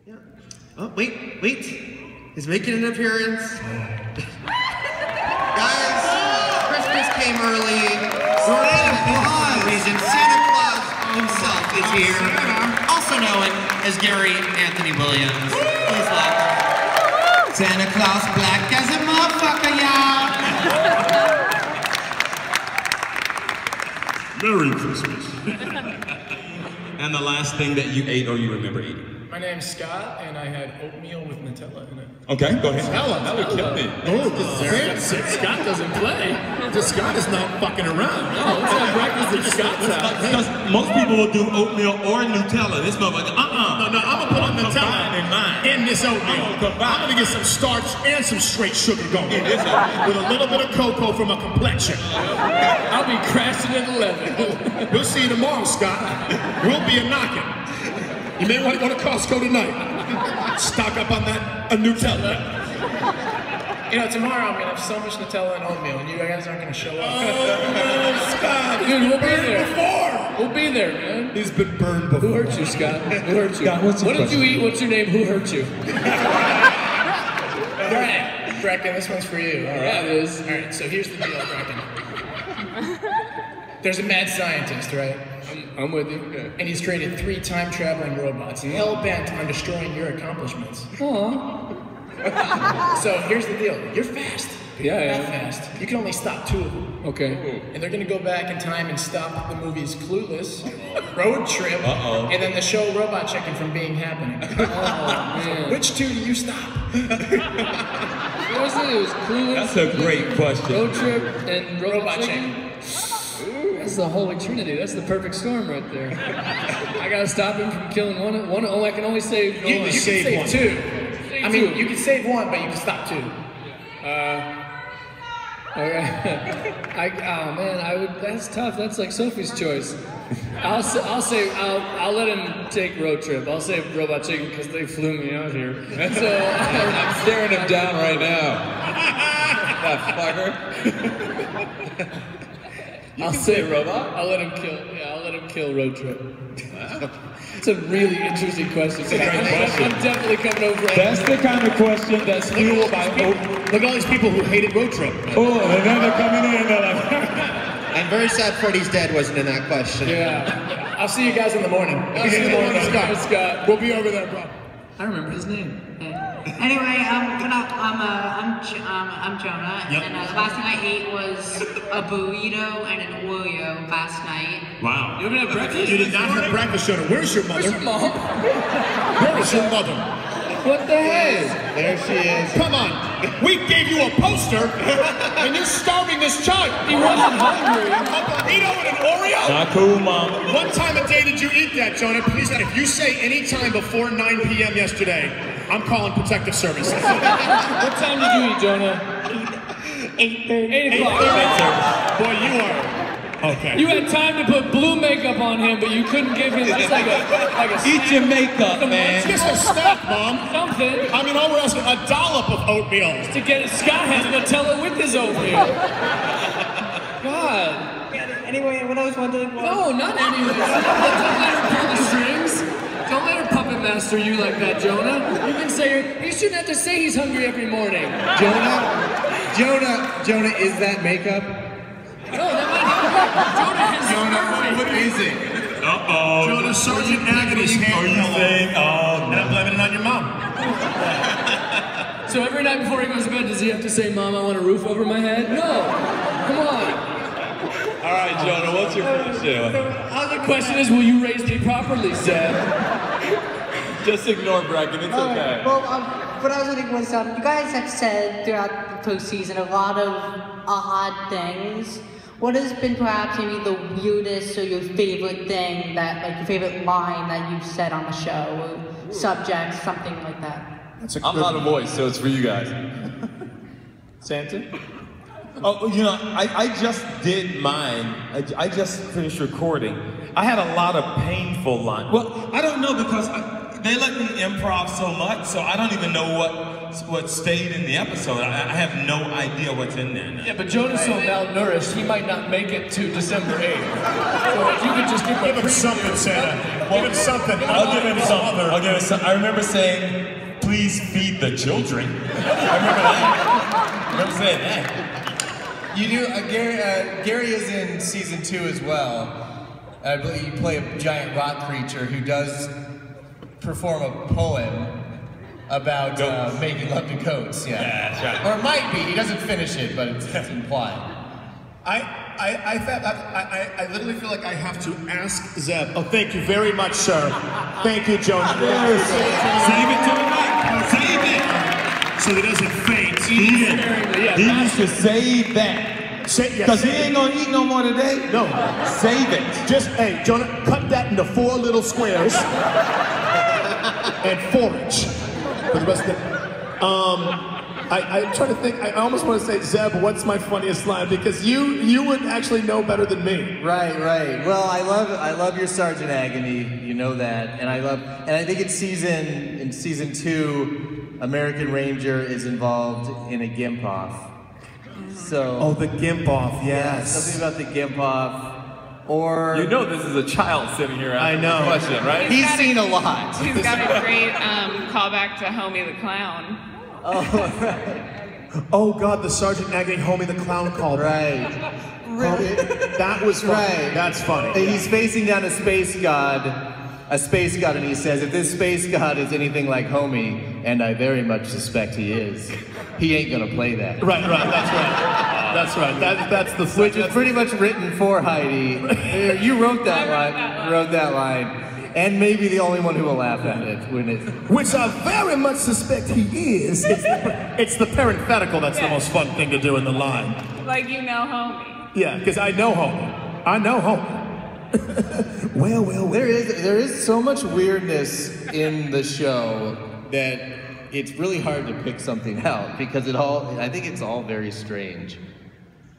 Yeah. Oh, wait. He's making an appearance. Guys, Christmas came early. For any reason, Santa Claus himself is here. Also known as Gary Anthony Williams. Please welcome. Santa Claus black as a motherfucker, y'all. Merry Christmas. And the last thing that you ate or you remember eating? My name's Scott, and I had oatmeal with Nutella in it. Okay, go ahead. Nutella, that would kill me. Oh, fancy. Scott doesn't play. Scott is not fucking around. No, let's have breakfast at Scott's house. Because most people will do oatmeal or Nutella. This motherfucker, No, I'm gonna put on Nutella in this oatmeal. I'm gonna get some starch and some straight sugar going. With a little bit of cocoa for my complexion. I'll be crashing at 11. We'll see you tomorrow, Scott. We'll be a knocking. You may want to go to Costco tonight. Stock up on that Nutella. You know, tomorrow I'm gonna have so much Nutella and oatmeal, and you guys aren't gonna show up. Oh, Scott! Dude, we'll be there. Before. We'll be there, man. He's been burned before. Who hurt you, Scott? Who hurt you? Scott, what did you eat? What's your name? Who hurt you? All right, Breckin, this one's for you. All right, yeah, it is. All right, so here's the deal, Breckin. There's a mad scientist, right? I'm with you. Okay. And he's created 3 time-traveling robots, hell-bent on destroying your accomplishments. Aww. So here's the deal. You're fast. Yeah, I am. Fast. You can only stop 2 of them. Okay. And they're gonna go back in time and stop the movies Clueless, Road Trip, and then the show Robot Chicken from being happening. Oh, man. Which 2 do you stop? What was it? It was Clueless. That's a great question. Road Trip and Robot Chicken. That's the Holy Trinity. That's the perfect storm right there. I gotta stop him from killing one. Oh, I can only save one. You can save 2. I mean, you can save 1, but you can stop 2. Okay. Oh man, that's tough. That's like Sophie's choice. I'll let him take Road Trip. I'll say Robot Chicken because they flew me out here. So I'm staring him down right now. That fucker. I'll say robot. I'll let him kill Road Trip. Wow. It's a really interesting question. It's a great question. I'm definitely coming over. That's the kind of question that's fueled by hope. Look at all these people who hated Road Trip. Oh, and then they're coming in and they're like... I'm very sad Freddie's Dead wasn't in that question. Yeah. I'll see you guys in the morning. I'll see you in the morning, Scott. We'll be over there, bro. I remember his name. Anyway, I'm Jonah, and the last thing I ate was a burrito and an Oreo last night. Wow. You haven't had breakfast? You did not have breakfast, Jonah. Where's your mother? Where's your mom? Where is your mother? What the hell? There she is. Come on. We gave you a poster, and you're starving this child. He wasn't hungry. A burrito and an Oreo? Not cool, Mom. What time of day did you eat that, Jonah? Please, if you say any time before 9 p.m. yesterday, I'm calling protective services. What time did you eat, Jonah? 8:30. 8 o'clock. Boy, you are... Okay. You had time to put blue makeup on him, but you couldn't give him just like a Eat your makeup, man. Just a snack, Mom. Something. I mean, all we're asking, a dollop of oatmeal. To get Scott has Nutella with his oatmeal. God. Anyway, what I was wondering was... No, not any of this. Don't let her pull the strings. Don't let her puppet master you like that, Jonah. You can say, you shouldn't have to say he's hungry every morning. Jonah, is that makeup? No, that might not. Jonah, what is it? Uh-oh. Jonah, Sergeant Agony's hand. Are you saying, oh, and I'm blaming it on your mom. So every night before he goes to bed, does he have to say, Mom, I want a roof over my head? No. Come on. All right, Jonah, what's your question? The question is, will you raise me properly, Zeb? Just ignore Breckin, it's okay. Well, what I was wondering was, you guys have said throughout the postseason a lot of odd things. What has been perhaps maybe the weirdest or your favorite thing that, like your favorite line that you've said on the show, or subject, something like that? I'm not a voice, so it's for you guys. Santa? Oh, you know, I just did mine. I just finished recording. I had a lot of painful lines. Well, I don't know because they let me improv so much, so I don't even know what stayed in the episode. I have no idea what's in there now. Yeah, but Jonah's so malnourished, he might not make it to December 8th. So if you could just give him something, Santa. Give him something. I'll give him something. I'll give him something. I remember saying, please feed the children. I remember saying that. You do, Gary is in season 2 as well. I believe you play a giant rock creature who does perform a poem about making love to goats. Yeah, that's right. Or it might be. He doesn't finish it, but it's implied. I literally feel like I have to ask Zeb. Oh, thank you very much, sir. Thank you, Jonah. Save it to the night. Save it. So he doesn't faint. He needs to save that. Because he ain't gonna eat no more today. No. Save it. Just, hey, Jonah, cut that into 4 little squares and forage for the rest of the. I'm trying to think. I almost want to say, Zeb, what's my funniest line? Because you would actually know better than me. Right. Well, I love your Sergeant Agony. You know that, and I think in season 2, American Ranger is involved in a gimp off. So. Oh, the gimp off. Yes. Something about the gimp off. Or you know this is a child sitting here asking this question, right? He's seen a lot. He's got a great callback to Homie the Clown. Oh, right. Oh God, the Sergeant Agony Homie the Clown called. Right. That was funny. Right. That's funny. He's facing down a space god, and he says, if this space god is anything like Homie, and I very much suspect he is, he ain't gonna play that. Right, that's right. That's the which is pretty much written for Heidi. You wrote that line. And maybe the only one who will laugh at it when it. Which I very much suspect he is. It's the parenthetical that's the most fun thing to do in the line. Like you know Homie. Yeah, because I know Homie. Well. There is so much weirdness in the show that it's really hard to pick something out because I think it's all very strange.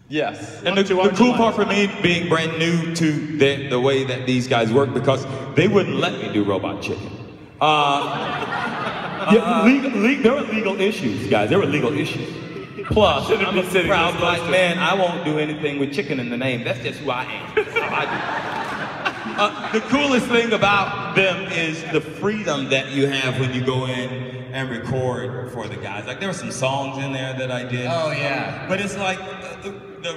Yes, and the cool part for me being brand new to the way that these guys work, because they wouldn't let me do Robot Chicken. There were legal issues, guys. There were legal issues. Plus, I'm a proud black man. I won't do anything with chicken in the name. That's just who I am. That's how I do. The coolest thing about them is the freedom that you have when you go in and record for the guys. Like there were some songs in there that I did. Oh yeah. But it's like the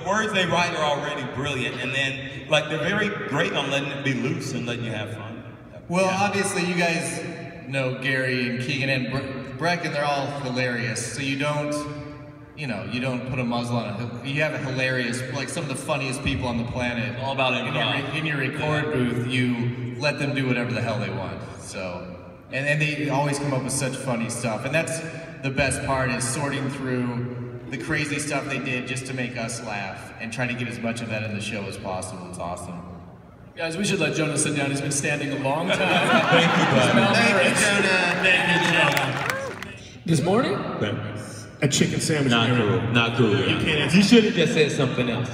words they write are already brilliant, and then like they're very great on letting it be loose and letting you have fun. Well, obviously you guys know Gary and Keegan and Breckin. They're all hilarious. So you don't put a muzzle on it. You have a hilarious, like some of the funniest people on the planet. All about improv. In your record booth, you let them do whatever the hell they want. So, and they always come up with such funny stuff. And that's the best part, is sorting through the crazy stuff they did just to make us laugh and try to get as much of that in the show as possible. It's awesome. Guys, we should let Jonah sit down. He's been standing a long time. Thank you, bud. Thank you, Jonah. This morning? A chicken sandwich. Not cool. Not cool. You can't answer. You should have just said something else.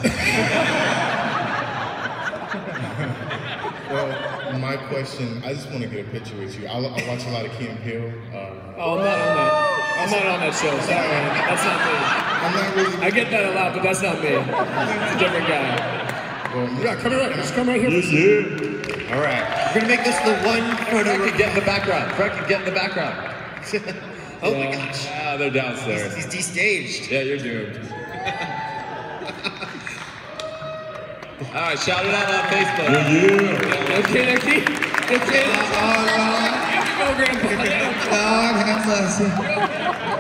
Well, my question, I just want to get a picture with you. I watch a lot of Kim Hill. Oh, I'm not on that. I'm not on that show. Sorry, that's not me. I'm not really. I get that a lot, but that's not me. It's a different guy. Well, Yeah, come right. Just come right here. all right. We're gonna make this the one photo. Get in the background. Get in the background. Oh my gosh. Ah, they're downstairs. He's de-staged. Yeah, you're doomed. All right, shout it out on Facebook. Okay. Go, Grandpa. God have mercy.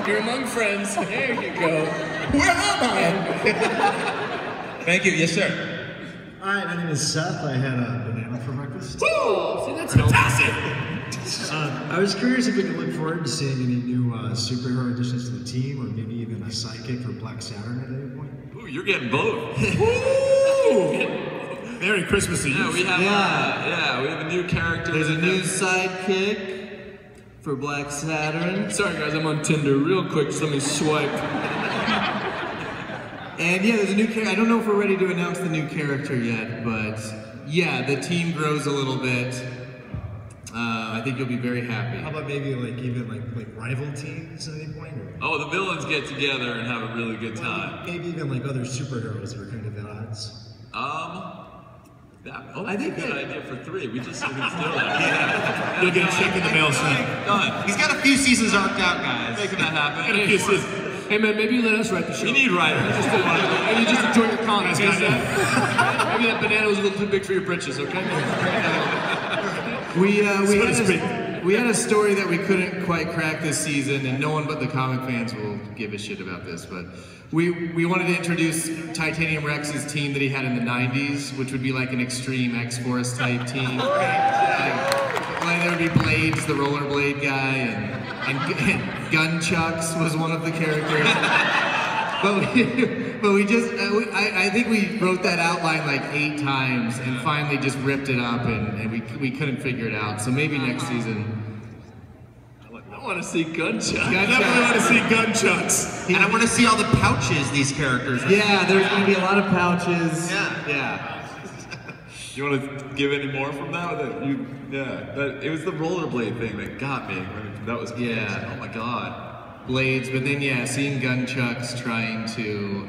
You're among friends. There you go. Where am I? Thank you. Yes, sir. Hi, my name is Seth. I had a banana for breakfast. Oh, see, that's fantastic. I was curious if we could look forward to seeing any new superhero additions to the team, or maybe even a sidekick for Black Saturn at any point. Ooh, you're getting both. Merry Christmas to you. Yeah, we have we have a new character. There's a new sidekick for Black Saturn. Sorry guys, I'm on Tinder. Real quick, just let me swipe. And yeah, there's a new character. I don't know if we're ready to announce the new character yet, but yeah, the team grows a little bit. I think you'll be very happy. How about maybe like even like rival teams at any point? Or? Oh, the villains get together and have a really good time. Maybe even like other superheroes that are kind of at odds. I think good idea for 3. We just can steal that. You'll get a check in the mail soon. Done. He's got a few seasons arced out, guys. Making that happen. Hey man, maybe you let us write the show. You need writers. Maybe just enjoy your comments. Maybe that banana was a little too big for your britches, okay? We had a story that we couldn't quite crack this season, and no one but the comic fans will give a shit about this, but we wanted to introduce Titanium Rex's team that he had in the 90s, which would be like an extreme X-Force type team. Like there would be Blades, the rollerblade guy, and Gunchucks was one of the characters. But we just, I think we wrote that outline like 8 times and finally just ripped it up and we couldn't figure it out. So maybe next season. I want to see Gunchucks. I definitely want to see Gunchucks. And I want to see all the pouches these characters have. Yeah, there's going to be a lot of pouches. Yeah. You want to give any more from that? It was the rollerblade thing that got me. That was oh my god. Blades, but then seeing Gunchucks trying to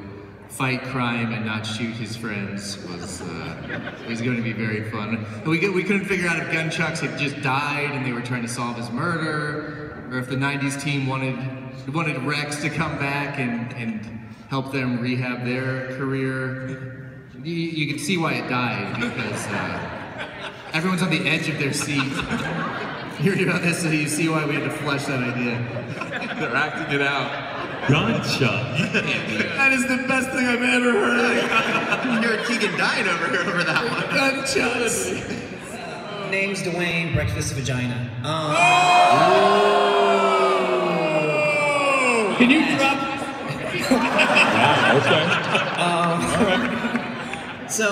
fight crime and not shoot his friends was going to be very fun. We couldn't figure out if Gunchucks had just died and they were trying to solve his murder, or if the 90s team wanted Rex to come back and help them rehab their career. You can see why it died, because everyone's on the edge of their seat. Hearing about this, so you see why we had to flesh that idea. They're acting it out. Gunchuck. That is the best thing I've ever heard. You're Keegan dying over here over that one. Gunchucks. Name's Dwayne, breakfast vagina. Can you drop? Wow, okay. So,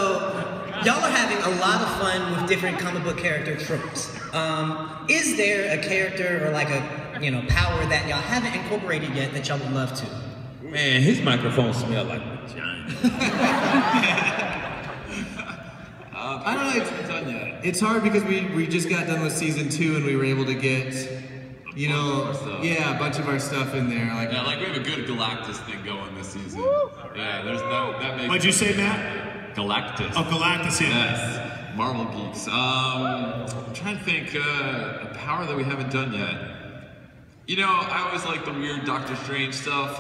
y'all are having a lot of fun with different comic book character tropes. Is there a character or like a power that y'all haven't incorporated yet that y'all would love to? Man, his microphone smells like vagina. I don't know. It's hard because we just got done with season 2 and we were able to get a bunch of our stuff in there. Like we have a good Galactus thing going this season. Yeah, there's that makes. What'd you say, Matt? Galactus. Oh, Galactus, Yes. Marvel geeks. I'm trying to think a power that we haven't done yet. I always like the weird Doctor Strange stuff,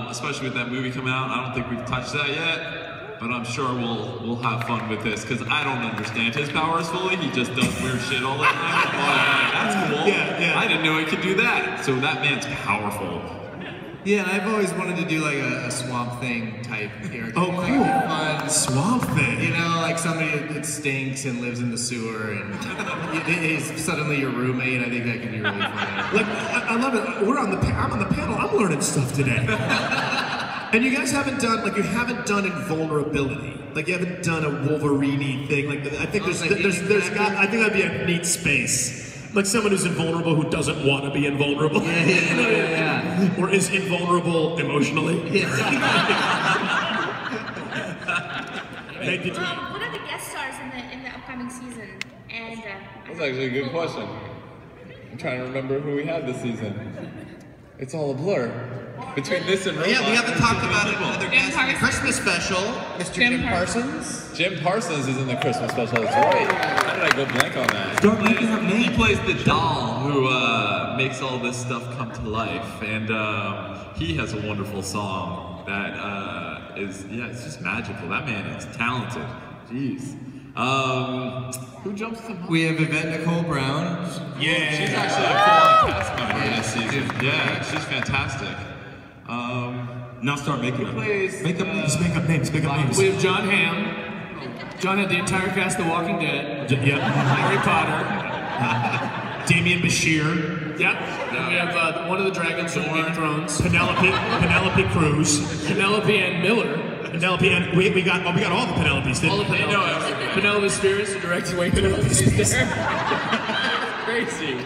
especially with that movie coming out. I don't think we've touched that yet, but I'm sure we'll have fun with this because I don't understand his powers fully. He just does weird shit all the time. I'm like, that's cool. Yeah. I didn't know he could do that. So that man's powerful. Yeah, and I've always wanted to do like a Swamp Thing type character. Oh, like cool. Fun. Swamp Thing. Like somebody that stinks and lives in the sewer and is suddenly your roommate. I think that could be really fun. I love it. I'm on the panel. I'm learning stuff today. And you guys haven't done invulnerability. Like you haven't done a Wolverine thing. Like I think I think that'd be a neat space. Like someone who's invulnerable who doesn't want to be invulnerable. Yeah. Or is invulnerable emotionally. Yeah. Hey, did you... What are the guest stars in the upcoming season? And That's actually a good question. I'm trying to remember who we had this season. It's all a blur. Between this and Robot. Yeah, we haven't talked about another guest. Christmas special, Mr. Jim Parsons. Jim Parsons is in the Christmas special, that's right. How did I go blank on that? He plays the doll who makes all this stuff come to life. And he has a wonderful song that it's just magical. That man is talented. Jeez. Who jumps to mind? We have Yvette Nicole Brown. Yeah. She's actually a full-on cast member this season. Yeah, she's fantastic. Now start making up names. Make up names. We have John Hamm. John had the entire cast of The Walking Dead. Yep. Harry Potter. Damien Bashir. Yep. And we have one of the dragons from Game of Thrones. Penelope Cruz. Penelope and Miller. Penelope and we got all the Penelopes. All the Penelopes. Penelope Spears, who directs Wayne Penelope Spears. Crazy.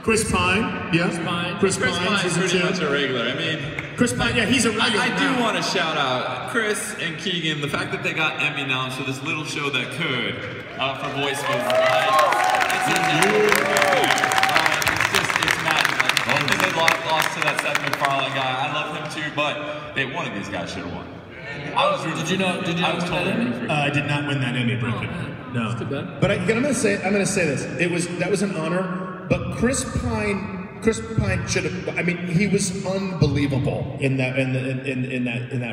Chris Pine. Yeah. Chris Pine season is pretty 2. much a regular. I mean, Chris Pine, yeah, he's a regular. I do want to shout out Chris and Keegan. The fact that they got Emmy noms for this little show that could for voice was it's magical. And then they lost to that Seth MacFarlane guy. I love him too, but one of these guys should have won. Did you not win that Emmy? I did not win that Emmy, Breckin. No. That's too bad. But I'm gonna say this. That was an honor. But Chris Pine should have. I mean, he was unbelievable in that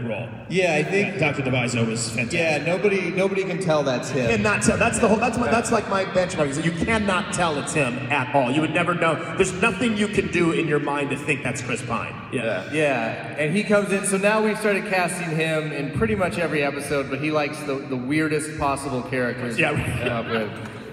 role. Yeah, I think Dr. Deviso was fantastic. Yeah, nobody can tell that's him. Cannot tell. That's like my benchmark. Is that you cannot tell it's him at all. You would never know. There's nothing you can do in your mind to think that's Chris Pine. Yeah, and he comes in. So now we've started casting him in pretty much every episode, but he likes the weirdest possible characters. Yeah.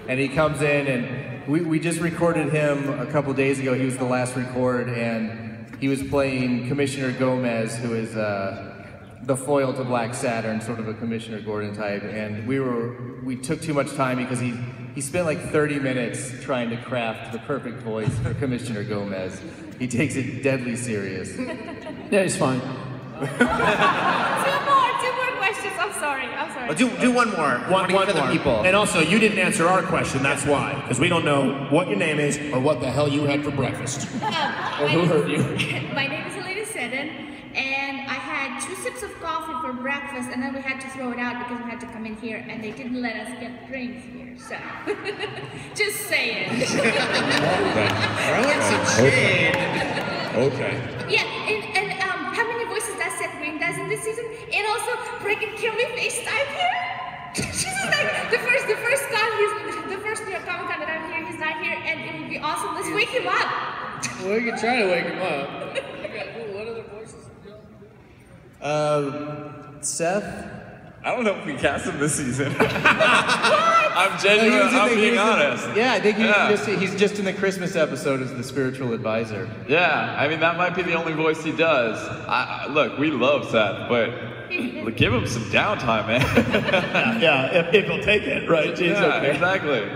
And he comes in and. We just recorded him a couple days ago. He was the last record, and he was playing Commissioner Gomez, who is the foil to Black Saturn, sort of a Commissioner Gordon type. And we took too much time because he spent like 30 minutes trying to craft the perfect voice for Commissioner Gomez. He takes it deadly serious. Yeah, he's fine. Two more questions. I'm sorry. Do one more. One for the more. people. And also, you didn't answer our question. That's why, because we don't know what your name is or what the hell you had for breakfast. Or who hurt you. My name is Elena Seddon, and I had 2 sips of coffee for breakfast, and then we had to throw it out because we had to come in here, and they didn't let us get drinks here. So, just saying. Throwing some shade. Okay. Yeah, and how many voices does Seth Green does in this season? And also, Breckin, can we FaceTime here? She's like, the first time the first New York Comic Con that I'm here, he's not here, and it would be awesome. Let's wake him up. Well, we can try to wake him up. What other voices? Seth? I don't know if we cast him this season. I'm genuine. I'm being honest. Yeah, I think he's just in the Christmas episode as the spiritual advisor. Yeah, I mean that might be the only voice he does. Look, we love Seth, but give him some downtime, man. Yeah, if he'll take it, right? He's okay. Exactly.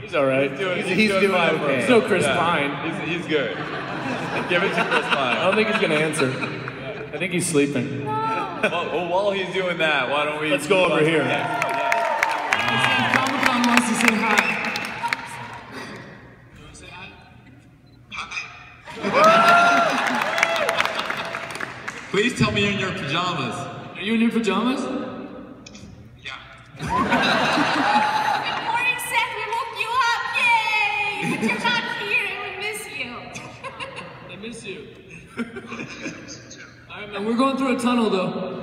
He's all right. He's doing fine. Okay. It's no Chris Pine. He's good. Give it to Chris Pine. I don't think he's gonna answer. I think he's sleeping. Well, while he's doing that, why don't we... Let's go over here. Comic-Con wants to say hi. You want to say hi? Please tell me you're in your pajamas. Are you in your pajamas? Good morning, Seth. We woke you up. Yay! But you're not here, and we miss you. I miss you. And we're going through a tunnel, though.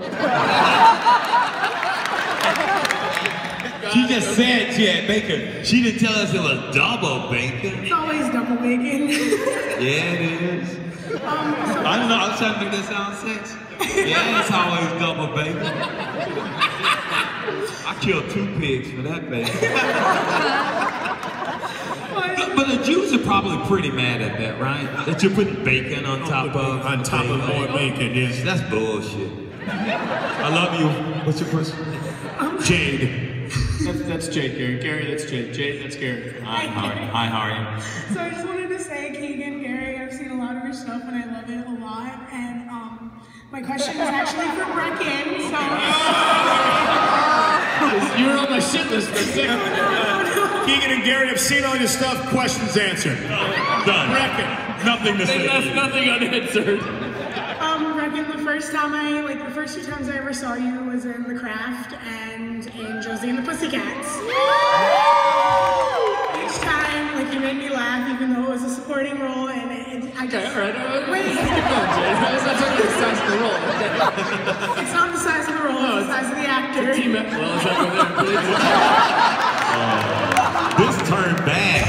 She just said she had bacon. She didn't tell us it was double bacon. It's always double bacon. Yeah, it is. I don't know. I was trying to make that sound sexy. Yeah, it's always double bacon. I killed 2 pigs for that bacon. But the Jews are probably pretty mad at that, right? That you're putting bacon on top of more bacon, yes. That's bullshit. I love you. What's your question? Jade. That's Jade, Gary. Gary, that's Jade. Jade, that's Gary. Hi, how are you? So I just wanted to say, Keegan, Gary, I've seen a lot of your stuff and I love it a lot. And my question is actually for Breckin. So you're on my shit list for a second. Keegan and Gary have seen all your stuff. Questions answered. Done. Breckin. Nothing to say. They left nothing unanswered. Breckin, the first 2 times I ever saw you was in The Craft and in Josie and the Pussycats. Each time, you made me laugh, even though it was a supporting role, and I just... Okay, all right. Wait. Keep going, Jay. It's not talking about the size of the role. It's not the size of the role, it's the size of the actor. Well, is that This turned bad.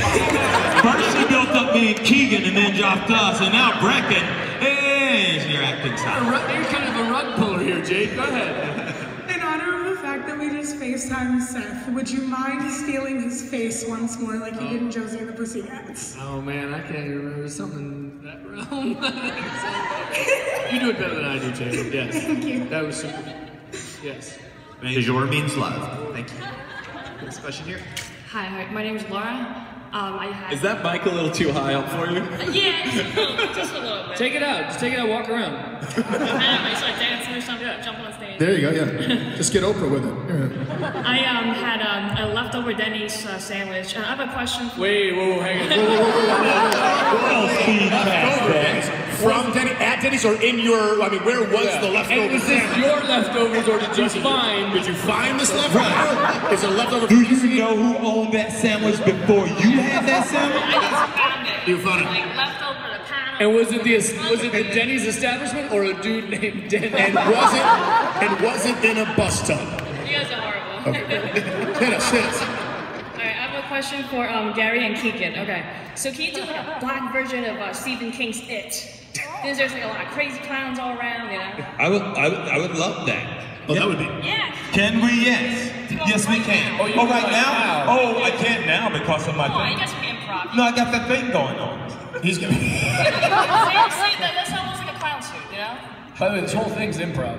First she built up me and Keegan and then dropped us, and now Breckin. Hey, your acting style. You're kind of a rug puller here, Jade. Go ahead. In honor of the fact that we just FaceTimed Seth, would you mind stealing his face once more like you did in Josie and the Pussycats? Oh man, I can't even remember something in that realm. You do it better than I do, Jade. Yes. Thank you. That was super. Yes. The jour means love. Thank you. Next question here. Hi, my name is Laura. I had. Is that mic a little too high up for you? Yeah, just a little bit. Take it out. Just take it out. Walk around. I don't know. You start dancing or something. Jump on stage. There you go, yeah. Just get Oprah with it. I had a leftover Denny's sandwich. I have a question. Wait, whoa, hang on. From Denny's, at Denny's, or in your, I mean, where was the leftover? And is this your leftovers, or did you find? Did you find this leftover? Is it leftover? Do you know who owned that sandwich before you had that sandwich? I just found it. You found it. Like leftover the pan. And was it the Denny's establishment, or a dude named Denny? And was it in a bus tub? You guys are horrible. Okay. Hit us. Alright, I have a question for Gary and Keegan. Okay, so can you do like a black version of Stephen King's It? Because there's like a lot of crazy clowns all around, you know? I would love that. Oh, that would be. Yeah. Can we? Yes, we can. Oh, right now? Oh, I can't now because of my Oh, thing. you guys can improv. No, I got that thing going on. He's gonna. See, that's almost like a clown suit, you know? By the way, this whole thing's improv.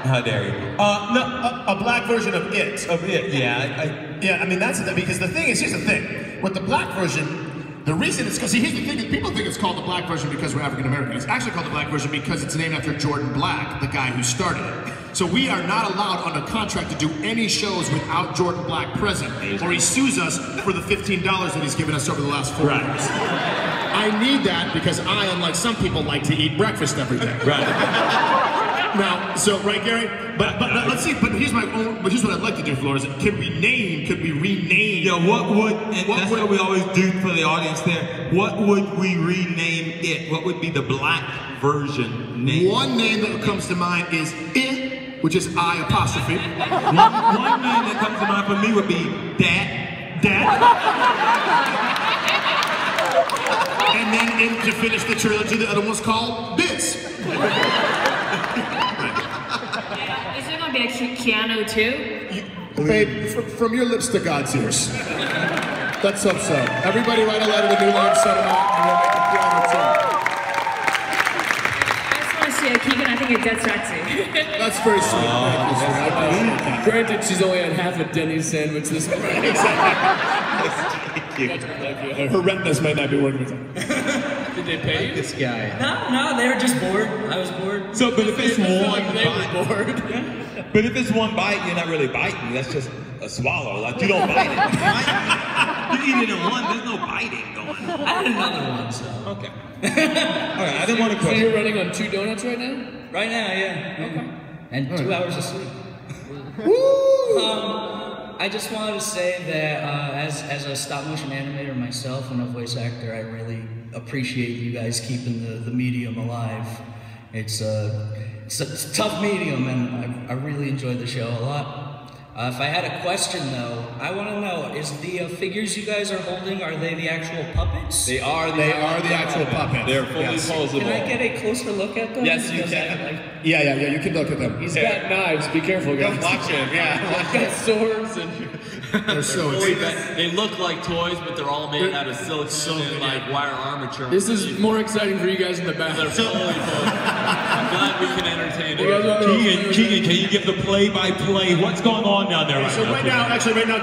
How dare you? No, a black version of It. Of It, yeah. Yeah, I mean, that's the, because the thing is, here's the thing. With the black version, the reason it's because, here's the thing, people think it's called the black version because we're African American. It's actually called the black version because it's named after Jordan Black, the guy who started it. So we are not allowed under contract to do any shows without Jordan Black present, or he sues us for the $15 that he's given us over the last 4 years. I need that because I, unlike some people, like to eat breakfast every day. Right. Now, so, right, Gary? But let's see, but here's what I'd like to do, Flores. Could we rename? Yeah, that's what we always do for the audience there. What would we rename it? What would be the black version name? One name that comes to mind is It, which is I apostrophe. One name that comes to mind for me would be Dat. And then to finish the trilogy, the other one's called Biz. Is there gonna be a Keanu too? Babe, from your lips to God's ears. Let's hope so. Everybody write a letter to New Line Cinema and we'll make a Keanu too. I just want to say, Keegan, I think you're dead sexy. That's very sweet. Granted, she's only had half a Denny's sandwich this morning. Her retinas might not be working with her. Did they pay you? This guy. No, they were just bored. I was bored. So, but if it's one They were bite, bored. but if it's one bite, you're not really biting. That's just a swallow. Like you don't bite it. You eat it in one. There's no biting going on. I had another one, so. Okay. All right. I didn't want to So question. you're running on 2 donuts right now? Right now, yeah. Okay. And 2 hours of sleep. I just wanted to say that as a stop-motion animator myself and a voice actor, I really appreciate you guys keeping the medium alive. It's a tough medium, and I really enjoyed the show a lot. If I had a question, though, I want to know, is the figures you guys are holding, are they the actual puppets? They are the actual puppets. They're fully posable. Can I get a closer look at them? Yes, you Because can. Yeah, you can look at them. He's got knives. Be careful, guys. Don't watch him, yeah. He's got swords and... They're so They look like toys, but they're all made out of silicone and like wire armature. This is more exciting for you guys in the back. They're fully posable. I'm glad we can entertain You guys want it. to- Keegan, can you give the play-by-play? What's going on down there So right now,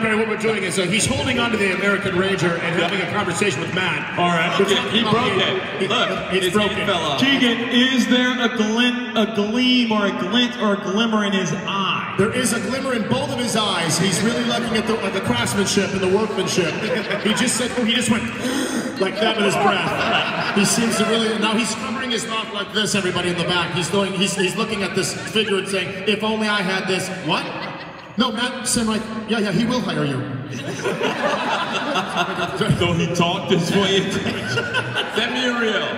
Barry, what we're doing is he's holding onto the American Ranger and having a conversation with Matt. All right. He broke it. Look, It's his broken. hand fell off. Keegan, is there a gleam or a glint or a glimmer in his eye? There is a glimmer in both of his eyes. He's really looking at the craftsmanship and the workmanship. He just went like that with his breath. He seems to really, now he's covering his mouth like this, everybody in the back. He's looking at this figure and saying, if only I had this. What? No, Matt Senreich, yeah, he will hire you. So he talked this way. Send me a reel.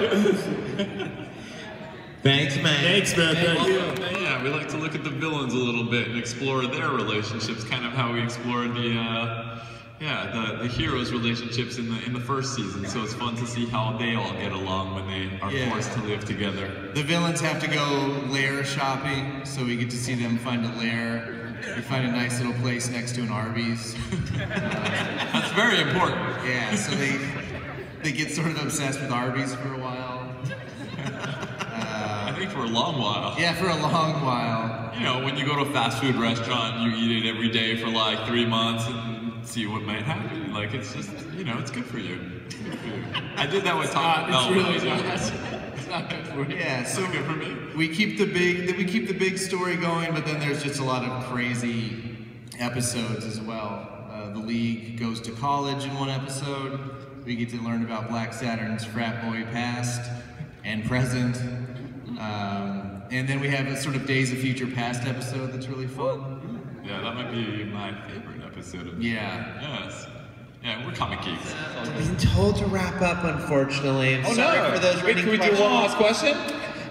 Thanks, man. Thanks, man. Thank you. Yeah, we like to look at the villains a little bit and explore their relationships, kind of how we explored the heroes' relationships in the first season. So it's fun to see how they all get along when they are forced to live together. The villains have to go lair shopping, so we get to see them find a lair. They find a nice little place next to an Arby's. That's very important. Yeah, so they get sort of obsessed with Arby's for a while. I think for a long while. Yeah, for a long while. You know, when you go to a fast food restaurant, you eat it every day for like 3 months, and see what might happen. Like, it's just, you know, it's good for you. It's good for you. I did that with Tom. It's really not. It's not good for you. Yeah, so good for me. We keep the big story going, but then there's just a lot of crazy episodes as well. The League goes to college in one episode. We get to learn about Black Saturn's frat boy past and present. And then we have a sort of Days of Future Past episode that's really fun. Yeah, that might be my favorite episode of Yes. Yeah, we're comic geeks. I've been told to wrap up, unfortunately. I'm sorry for those Can we do one last question?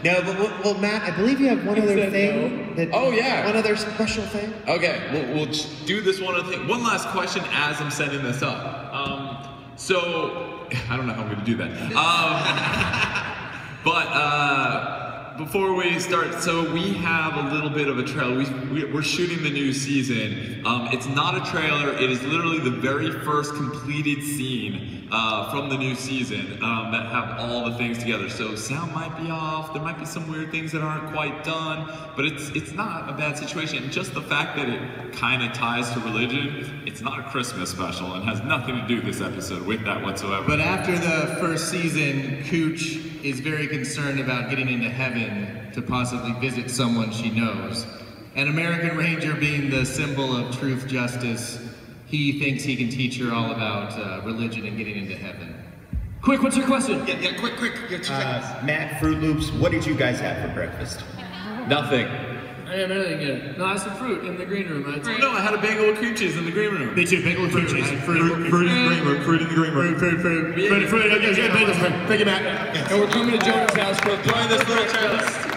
No, but well, Matt, I believe you have one other thing. One other special thing. Okay, we'll do this one other thing. One last question as I'm setting this up. So, I don't know how I'm going to do that. Before we start, so we have a little bit of a trailer. We're shooting the new season. It's not a trailer. It is literally the very first completed scene from the new season that have all the things together. So sound might be off. There might be some weird things that aren't quite done, but it's not a bad situation. And just the fact that it kind of ties to religion, it's not a Christmas special and has nothing to do this episode with that whatsoever. But after the first season, Cooch is very concerned about getting into heaven to possibly visit someone she knows. And American Ranger being the symbol of truth, justice, he thinks he can teach her all about religion and getting into heaven. Quick, what's your question? Yeah, quick. Matt, Fruit Loops, what did you guys have for breakfast? Nothing. I didn't have anything yet. No, I had some fruit in the green room. No, I had a bagel with cream cheese in the green room. Me too, bagel with cream cheese. Fruit in the green room. Fruit in the green room. Fruit. Thank you, Matt. And we're coming to Jonah's house for Join this little trailer.